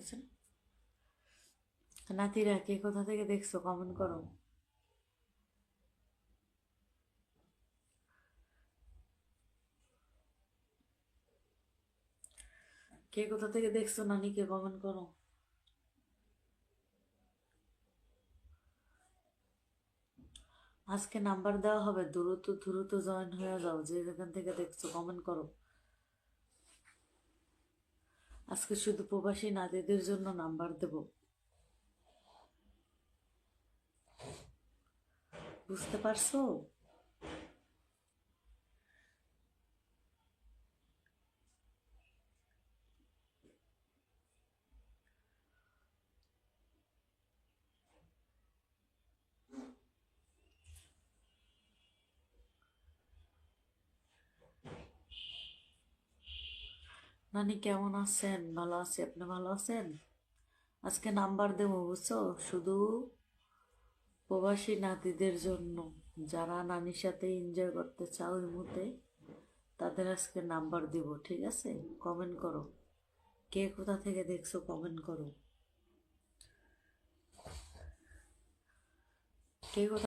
বুঝছেন? নাতিরা কে কোথা থেকে দেখছো কমেন্ট করো। কে কোথা থেকে দেখছো নানিকে কমেন্ট করো। আজকে নাম্বার দেওয়া হবে, দ্রুত দ্রুত জয়েন হয়ে যাও, যে যেখান থেকে দেখছো কমেন্ট করো। আজকে শুধু প্রবাসী নারীদের জন্য নাম্বার দেব, বুঝতে পারছো? নানি কেমন আছেন? ভালো আছি, আপনি ভালো আছেন? আজকে নাম্বার দেবো বুঝছো, শুধু প্রবাসী নাতিদের জন্য, যারা নানির সাথে এনজয় করতে চাও ওই মুহূর্তে, তাদের আজকে নাম্বার দিব, ঠিক আছে? কমেন্ট করো, কে কোথা থেকে দেখছো কমেন্ট করো। কে কোথা